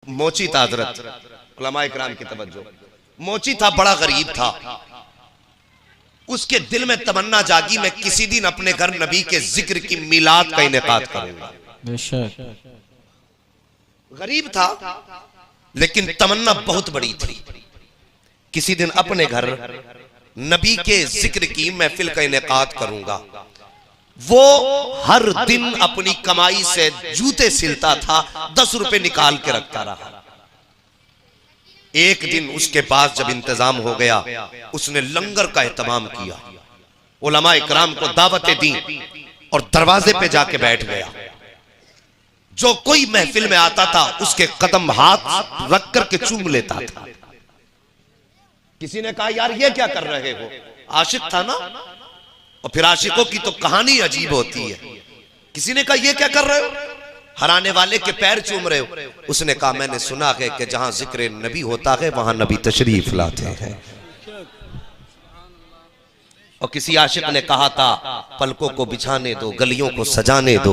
मोची था हजरत, उलमा इकराम की तवज्जो। मोची था, बड़ा गरीब था। उसके दिल में तमन्ना जागी, मैं किसी दिन अपने घर नबी के जिक्र की मिलाद का इनेकाद करूंगा। गरीब था लेकिन तमन्ना बहुत बड़ी थी। किसी दिन अपने घर नबी के जिक्र की महफिल का इनेकाद करूंगा। वो हर दिन अपनी कमाई से जूते सिलता था, 10 रुपए निकाल के रखता रहा। एक दिन उसके पास जब इंतजाम हो गया, उसने लंगर का एहतमाम किया, उलमा इकराम को दावतें दी और दरवाजे पे जाके बैठ गया। जो कोई महफिल में आता था उसके कदम हाथ रख करके चूम लेता था। किसी ने कहा, यार ये क्या कर रहे हो? आशिक था ना, और फिर आशिकों की तो कहानी अजीब होती है। किसी ने कहा, ये क्या कर रहे हो? हराने वाले के पैर चूम रहे हो? उसने कहा, मैंने सुना है कि जहां जिक्र नबी होता है वहां नबी तशरीफ लाते हैं। और किसी आशिक ने कहा था, पलकों को बिछाने दो, गलियों को सजाने दो,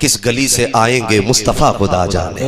किस गली से आएंगे मुस्तफा खुदा जाने।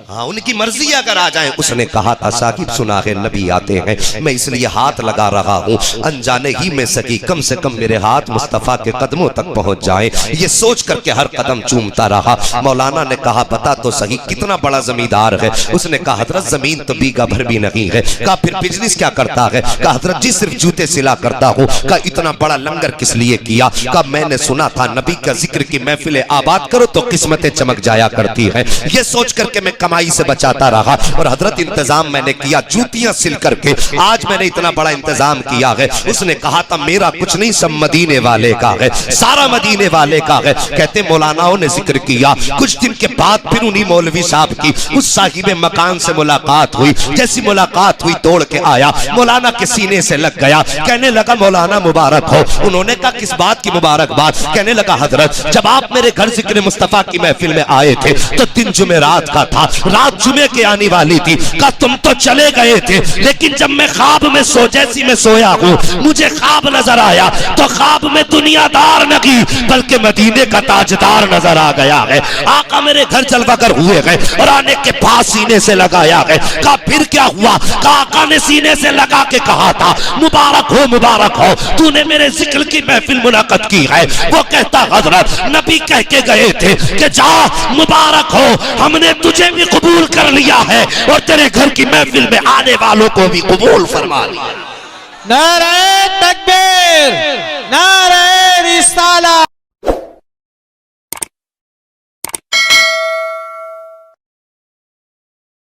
हाँ, उनकी मर्जी अगर आ जाए। उसने कहा था, साकिब सुना है नबी आते हैं, मैं इसलिए हाथ लगा रहा हूँ, अनजाने ही में सकी कम से कम मेरे हाथ मुस्तफा के कदमों तक पहुंच जाए। ये सोच करके हर कदम चूमता रहा। मौलाना ने कहा, बता तो सही कितना बड़ा जमींदार है? उसने कहा, हजरत जमीन तो बीघा भर भी नहीं है। कहा, फिर बिजनेस क्या करता है? कहा, हजरत जी सिर्फ जूते सिला करता हूँ। का इतना बड़ा लंगर किस लिए किया? का मैंने सुना था नबी का जिक्र की महफिल आबाद करो तो किस्मतें चमक जाया करती है। ये सोच करके मैं कमाई से बचाता रहा और हजरत इंतजाम मैंने किया, जूतियां सिल करके आज मैंने इतना बड़ा इंतजाम किया है। उसने कहा था, मेरा कुछ नहीं, सब मदीने वाले का है, सारा मदीने वाले का है। कहते मौलानाओं ने जिक्र किया। कुछ दिन के बाद फिर उन्हीं मौलवी साहब की उस साहिब मकान से मुलाकात हुई। जैसी मुलाकात हुई, दौड़ के आया, मौलाना के सीने से लग गया, कहने लगा, मौलाना मुबारक हो। उन्होंने कहा, किस बात की मुबारकबाद? कहने लगा, हजरत जब आप मेरे घर जिक्र मुस्तफा की महफिल में आए थे तो दिन जुमेरात का था, रात जुमे के आने वाली थी। कहा, तुम तो चले गए थे, लेकिन जब मैं ख्वाब में जैसी मैं सोया हूँ, मुझे ख्वाब नजर आया तो ख्वाब में दुनियादार नहीं बल्कि मदीने का ताजदार नजर आ गया है। आका मेरे घर जलवागर हुए गए और आने के पास सीने से लगाया गया। कहा, फिर क्या हुआ? कहा, आका ने सीने से लगा के कहा था, मुबारक हो, मुबारक हो, तूने मेरे जिक्र की महफिल मुनाकत की है। वो कहता, हजरत नबी कह के गए थे कि जा मुबारक हो, हमने तुझे भी कबूल कर लिया है और तेरे घर की महफिल में आने वालों को भी कबूल फरमा लिया। नारे तकबीर, नारे रिसाला।